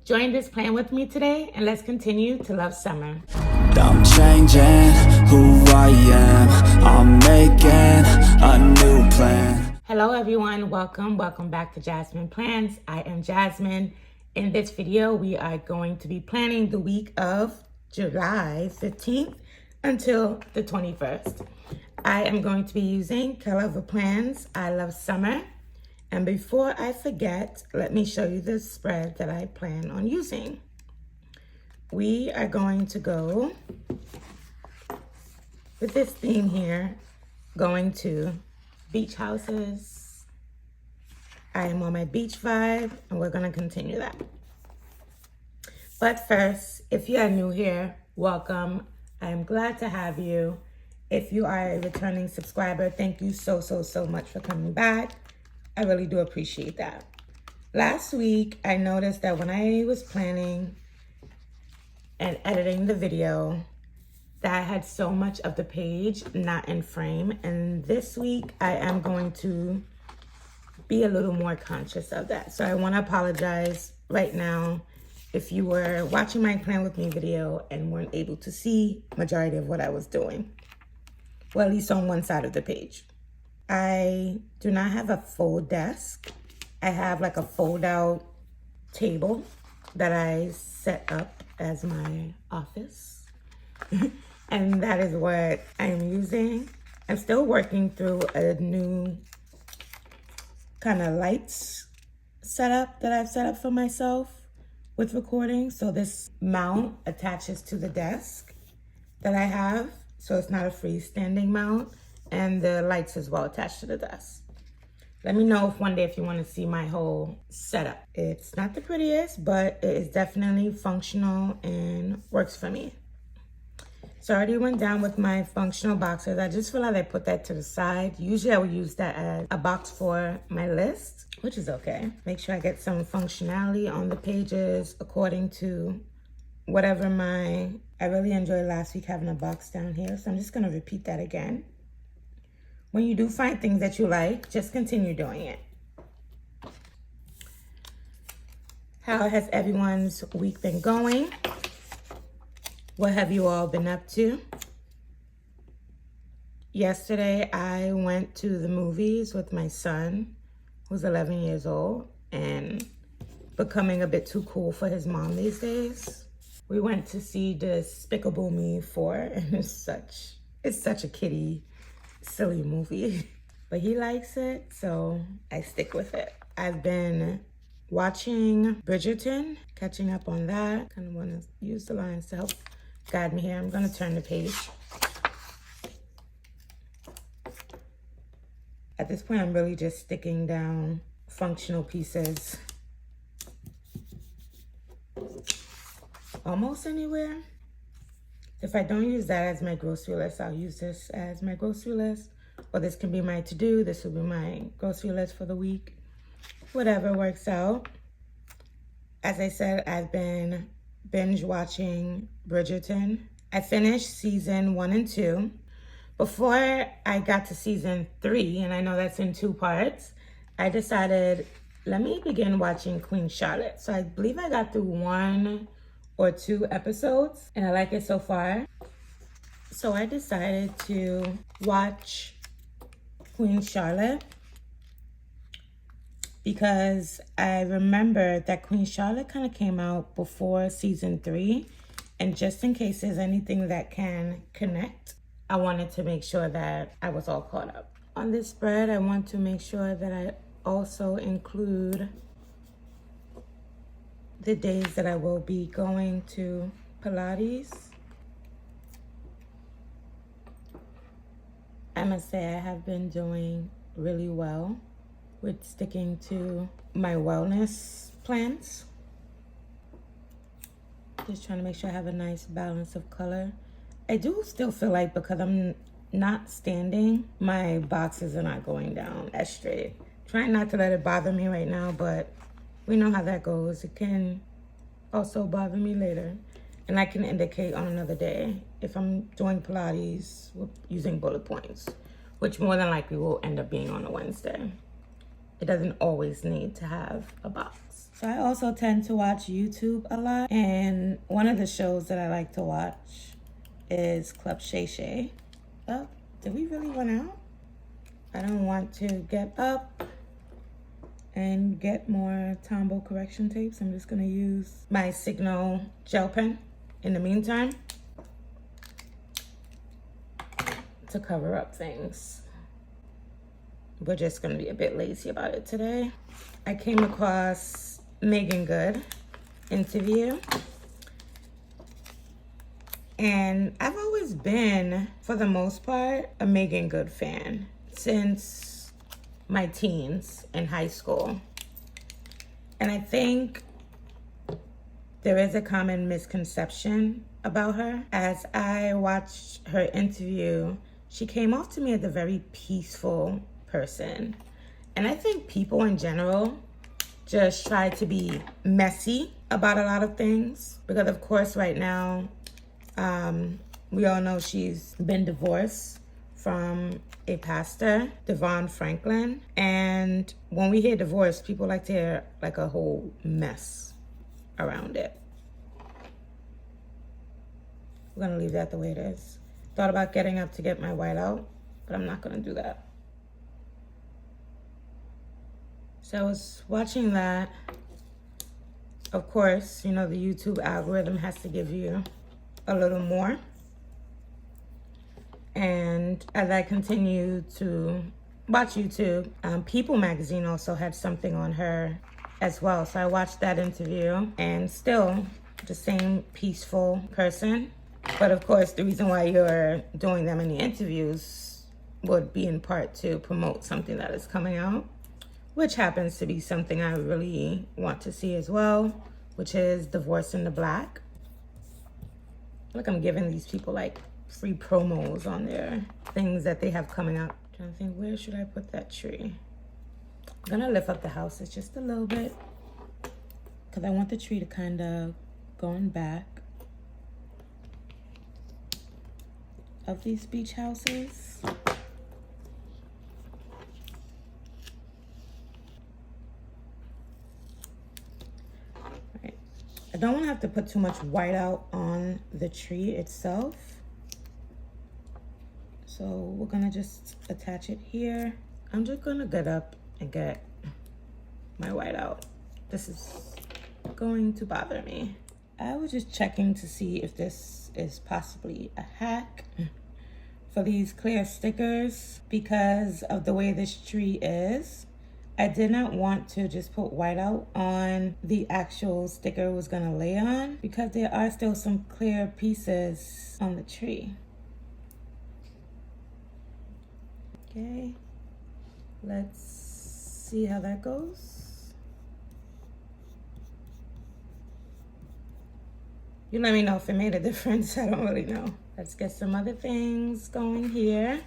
Join this plan with me today and let's continue to love summer. I'm changing who I am. I'm making a new plan. Hello everyone, welcome back to Jasmine Plans. I am Jasmine. In this video, we are going to be planning the week of July 15th until the 21st. I am going to be using Kell Plans I Love Summer. And before I forget, let me show you the spread that I plan on using. We are going to go with this theme here, going to beach houses. I am on my beach vibe and we're gonna continue that. But first, if you are new here, welcome. I am glad to have you. If you are a returning subscriber, thank you so much for coming back. I really do appreciate that. Last week, I noticed that when I was planning and editing the video, that I had so much of the page not in frame. And this week, I am going to be a little more conscious of that. So I want to apologize right now if you were watching my Plan With Me video and weren't able to see majority of what I was doing. Well, at least on one side of the page. I do not have a full desk. I have like a fold out table that I set up as my office. And that is what I am using. I'm still working through a new kind of lights setup that I've set up for myself with recording. So this mount attaches to the desk that I have. So it's not a freestanding mount. And the lights as well attached to the desk. Let me know if one day if you want to see my whole setup. It's not the prettiest, but it is definitely functional and works for me. So I already went down with my functional boxes. I just feel like I put that to the side. Usually I would use that as a box for my list, which is okay. Make sure I get some functionality on the pages according to whatever I really enjoyed last week having a box down here. So I'm just gonna repeat that again. When you do find things that you like, just continue doing it. How has everyone's week been going? What have you all been up to? Yesterday, I went to the movies with my son, who's 11 years old, and becoming a bit too cool for his mom these days. We went to see Despicable Me 4, and it's such a kiddie, silly movie, but he likes it, so I stick with it. I've been watching Bridgerton, catching up on that. Kind of want to use the lines to help guide me here. I'm going to turn the page. At this point, I'm really just sticking down functional pieces almost anywhere. If I don't use that as my grocery list, I'll use this as my grocery list. Or this can be my to-do. This will be my grocery list for the week. Whatever works out. As I said, I've been binge watching Bridgerton. I finished season 1 and 2. Before I got to season 3, and I know that's in 2 parts, I decided, let me begin watching Queen Charlotte. So I believe I got through 1 or 2 episodes, and I like it so far. So I decided to watch Queen Charlotte because I remember that Queen Charlotte kind of came out before season 3, and just in case there's anything that can connect, I wanted to make sure that I was all caught up. On this spread, I want to make sure that I also include the days that I will be going to Pilates. I must say I have been doing really well with sticking to my wellness plans. Just trying to make sure I have a nice balance of color. I do still feel like because I'm not standing, my boxes are not going down as straight. Trying not to let it bother me right now, but we know how that goes. It can also bother me later. And I can indicate on another day if I'm doing Pilates using bullet points, which more than likely will end up being on a Wednesday. It doesn't always need to have a box. So I also tend to watch YouTube a lot, and one of the shows that I like to watch is Club Shay Shay. Oh, did we really run out? I don't want to get up and get more Tombow correction tapes. I'm just gonna use my Signal gel pen in the meantime to cover up things. We're just gonna be a bit lazy about it today. I came across Megan Good interview, and I've always been, for the most part, a Megan Good fan since my teens in high school. And I think there is a common misconception about her. As I watched her interview, she came off to me as a very peaceful person. And I think people in general just try to be messy about a lot of things. Because of course right now, we all know she's been divorced from a pastor, Devon Franklin. And when we hear divorce, people like to hear like a whole mess around it. We're gonna leave that the way it is. Thought about getting up to get my white out, but I'm not gonna do that. So I was watching that. Of course, you know, the YouTube algorithm has to give you a little more. And as I continue to watch YouTube, People Magazine also had something on her as well. So I watched that interview, and still the same peaceful person. But of course, the reason why you're doing that many interviews would be in part to promote something that is coming out, which happens to be something I really want to see as well, which is Divorce in the Black. Like I'm giving these people like free promos on their things that they have coming up. I'm trying to think, where should I put that tree? I'm gonna lift up the houses just a little bit because I want the tree to kind of go in back of these beach houses. Right. I don't want to have to put too much white out on the tree itself. So we're gonna just attach it here. I'm just gonna get up and get my white out. This is going to bother me. I was just checking to see if this is possibly a hack for these clear stickers. Because of the way this tree is, I did not want to just put white out on the actual sticker it was gonna lay on, because there are still some clear pieces on the tree. Okay, let's see how that goes. You let me know if it made a difference. I don't really know. Let's get some other things going here.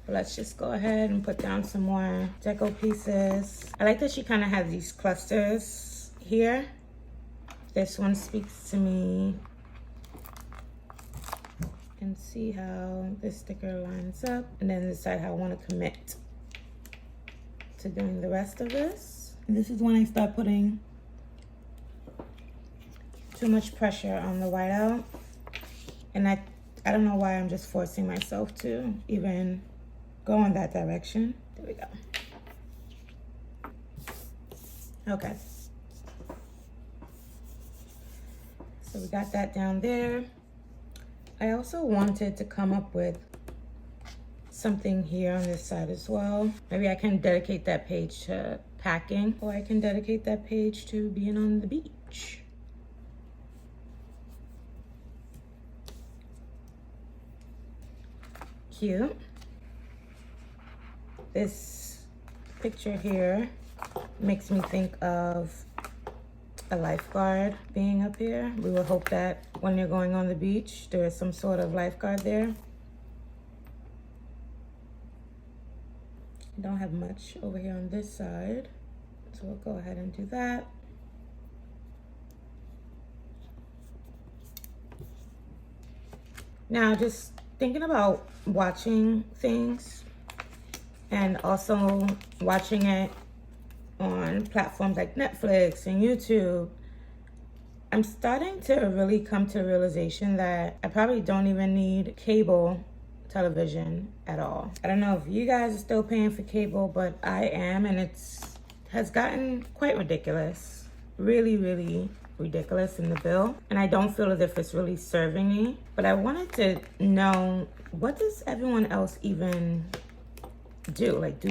Let's just go ahead and put down some more deco pieces. I like that she kind of has these clusters here. This one speaks to me. And see how this sticker lines up, and then decide how I want to commit to doing the rest of this. And this is when I start putting too much pressure on the whiteout, and I don't know why I'm just forcing myself to even go in that direction. There we go. Okay, so we got that down there. I also wanted to come up with something here on this side as well. Maybe I can dedicate that page to packing, or I can dedicate that page to being on the beach. Cute. This picture here makes me think of a lifeguard being up here. We would hope that when you're going on the beach, there is some sort of lifeguard there. I don't have much over here on this side, so we'll go ahead and do that. Now, just thinking about watching things and also watching it on platforms like Netflix and YouTube, I'm starting to really come to the realization that I probably don't even need cable television at all. I don't know if you guys are still paying for cable, but I am, and has gotten quite ridiculous. Really, really ridiculous in the bill. And I don't feel as if it's really serving me. But I wanted to know, what does everyone else even do? Like,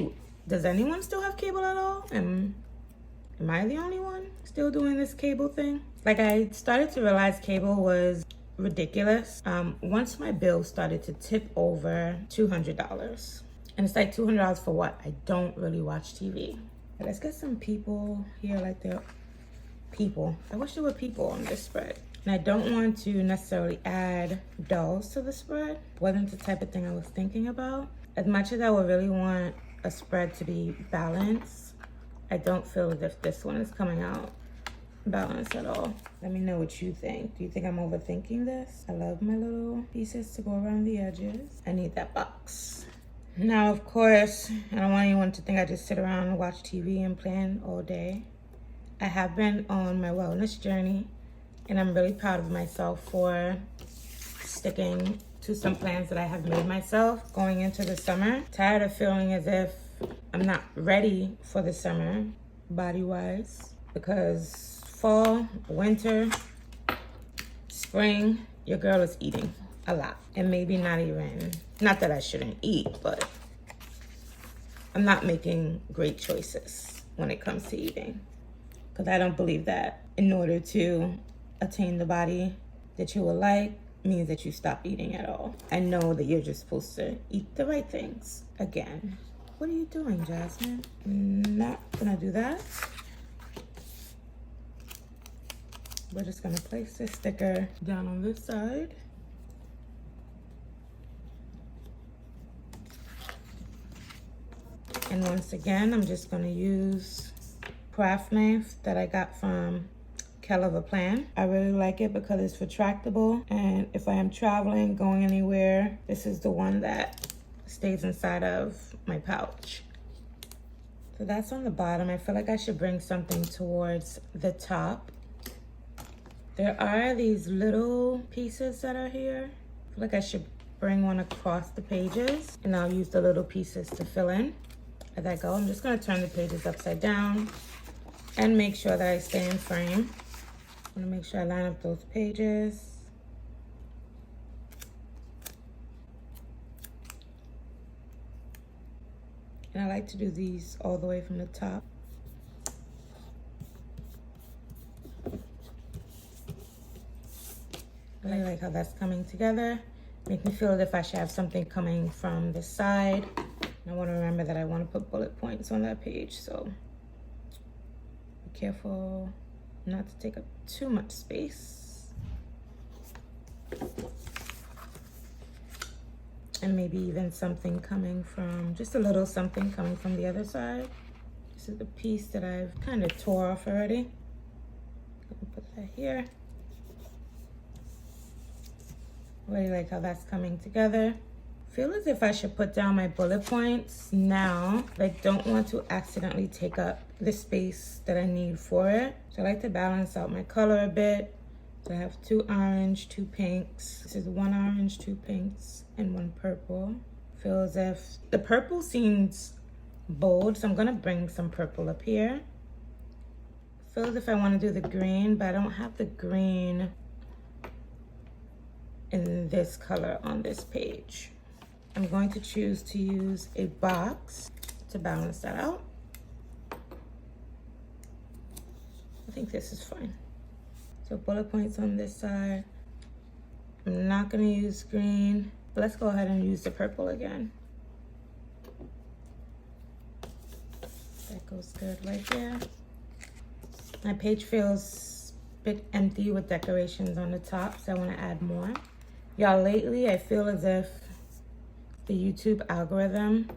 does anyone still have cable at all? Am I the only one still doing this cable thing? Like, I started to realize cable was ridiculous once my bill started to tip over $200. And it's like $200 for what? I don't really watch TV. Let's get some people here, like they're people. I wish there were people on this spread. And I don't want to necessarily add dolls to the spread. Wasn't the type of thing I was thinking about. As much as I would really want a spread to be balanced, I don't feel as if this one is coming out balanced at all. Let me know what you think. Do you think I'm overthinking this? I love my little pieces to go around the edges. I need that box. Now, of course, I don't want anyone to think I just sit around and watch TV and plan all day. I have been on my wellness journey, and I'm really proud of myself for sticking to some plans that I have made myself going into the summer. Tired of feeling as if I'm not ready for the summer, body-wise, because fall, winter, spring, your girl is eating a lot. And maybe not even, not that I shouldn't eat, but I'm not making great choices when it comes to eating. Because I don't believe that in order to attain the body that you would like means that you stop eating at all. I know that you're just supposed to eat the right things. Again, what are you doing, Jasmine? Not gonna do that. We're just gonna place this sticker down on this side. And once again, I'm just gonna use Kraft knife that I got from Kell of a Plan. I really like it because it's retractable, and if I am traveling, going anywhere, this is the one that stays inside of my pouch. So that's on the bottom. I feel like I should bring something towards the top. There are these little pieces that are here. I feel like I should bring one across the pages, and I'll use the little pieces to fill in as I go. I'm just gonna turn the pages upside down and make sure that I stay in frame. I'm gonna make sure I line up those pages. And I like to do these all the way from the top. I really like how that's coming together. Make me feel as if I should have something coming from the side. And I want to remember that I want to put bullet points on that page, so be careful not to take up too much space. And maybe even something coming from, just a little something coming from the other side. This is the piece that I've kind of tore off already. Put that here. Really like how that's coming together. Feel as if I should put down my bullet points now, but I don't want to accidentally take up the space that I need for it. So I like to balance out my color a bit. So I have 2 orange, 2 pinks. This is 1 orange, 2 pinks, and 1 purple. Feel as if the purple seems bold, so I'm gonna bring some purple up here. Feel as if I wanna do the green, but I don't have the green in this color on this page. I'm going to choose to use a box to balance that out. I think this is fine. So bullet points on this side. I'm not gonna use green, but let's go ahead and use the purple again. That goes good right there. My page feels a bit empty with decorations on the top, so I wanna add more. Y'all, lately I feel as if the YouTube algorithm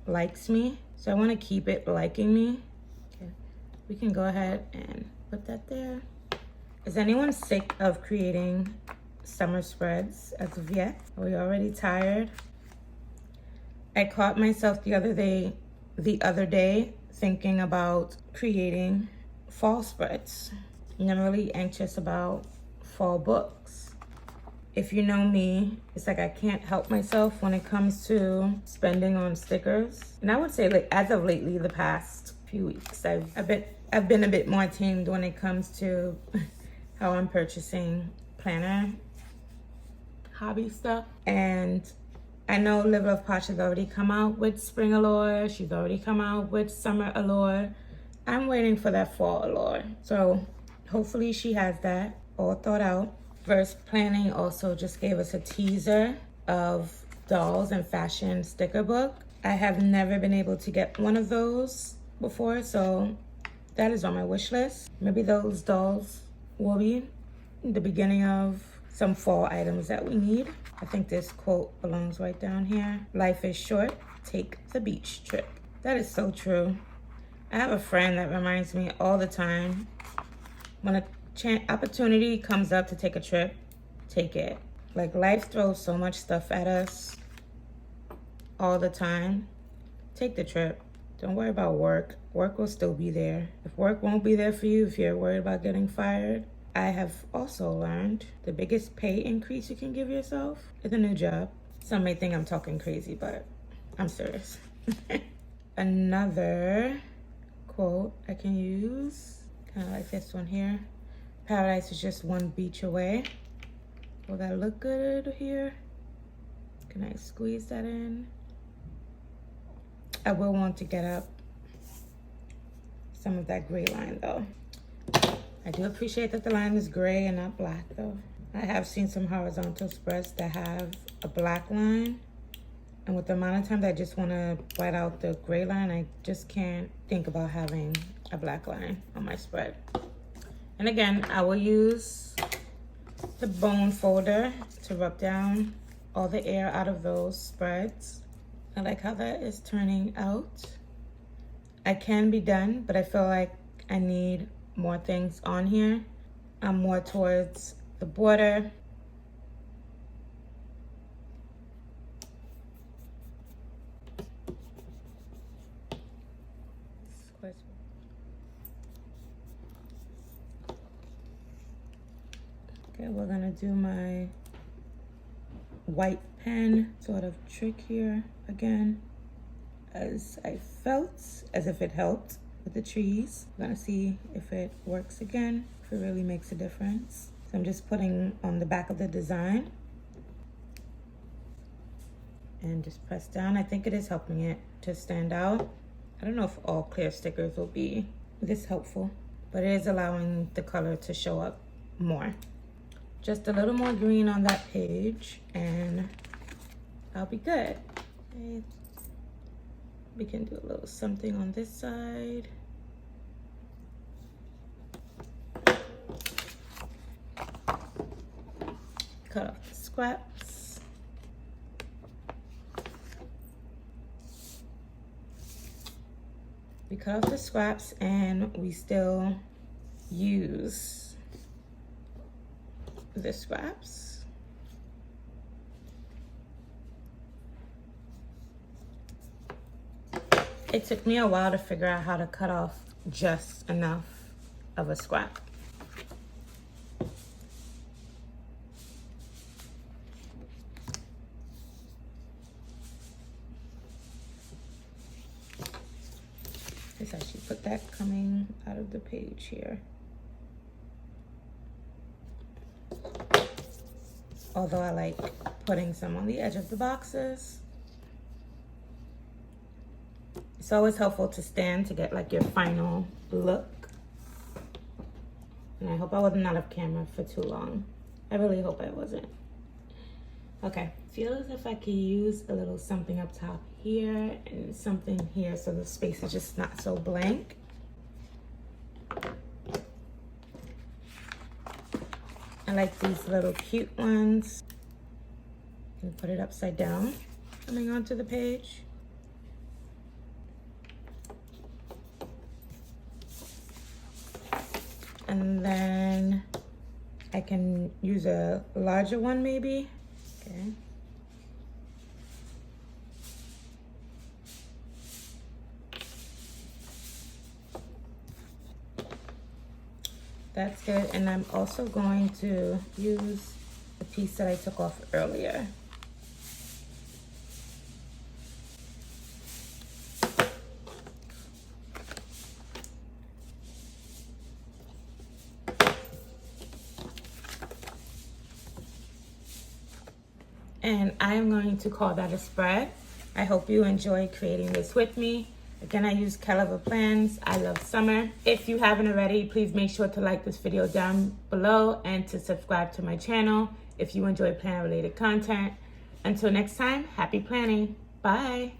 likes me, so I want to keep it liking me. Okay. We can go ahead and put that there. Is anyone sick of creating summer spreads as of yet? Are we already tired? I caught myself the other day thinking about creating fall spreads. And I'm really anxious about fall books. If you know me, it's like I can't help myself when it comes to spending on stickers. And I would say, like, as of lately, the past few weeks, I've been a bit more tamed when it comes to how I'm purchasing planner hobby stuff. And I know Live Love Posh has already come out with spring allure. She's already come out with summer allure. I'm waiting for that fall allure. So hopefully she has that all thought out. Verse Planning also just gave us a teaser of dolls and fashion sticker book. I have never been able to get one of those before, so that is on my wish list. Maybe those dolls will be the beginning of some fall items that we need. I think this quote belongs right down here. Life is short, take the beach trip. That is so true. I have a friend that reminds me all the time, when a opportunity comes up to take a trip, take it. Like, life throws so much stuff at us all the time. Take the trip. Don't worry about work. Work will still be there. If work won't be there for you, if you're worried about getting fired, I have also learned the biggest pay increase you can give yourself is a new job. Some may think I'm talking crazy, but I'm serious. Another quote I can use, kind of like this one here. Paradise is just one beach away. Will that look good here? Can I squeeze that in? I will want to get up some of that gray line though. I do appreciate that the line is gray and not black though. I have seen some horizontal spreads that have a black line, and with the amount of time that I just want to white out the gray line, I just can't think about having a black line on my spread. And again, I will use the bone folder to rub down all the air out of those spreads. I like how that is turning out. I can be done, but I feel like I need more things on here. I'm more towards the border. Okay, we're gonna do my white pen sort of trick here again, as I felt as if it helped with the trees. I'm gonna see if it works again, if it really makes a difference. So I'm just putting on the back of the design and just press down. I think it is helping it to stand out. I don't know if all clear stickers will be this helpful, but it is allowing the color to show up more. Just a little more green on that page and I'll be good. Okay. We can do a little something on this side. Cut off the scraps. We cut off the scraps and we still use the scraps. It took me a while to figure out how to cut off just enough of a scrap. Let's actually put that coming out of the page here. Although I like putting some on the edge of the boxes. It's always helpful to stand to get like your final look. And I hope I wasn't out of camera for too long. I really hope I wasn't. Okay, feel as if I could use a little something up top here and something here so the space is just not so blank. I like these little cute ones. And put it upside down, coming onto the page. And then I can use a larger one maybe. Okay. That's good. And I'm also going to use the piece that I took off earlier. And I'm going to call that a spread. I hope you enjoy creating this with me. Again, I use Kell plans. I love summer. If you haven't already, please make sure to like this video down below and to subscribe to my channel if you enjoy plan related content. Until next time, happy planning. Bye.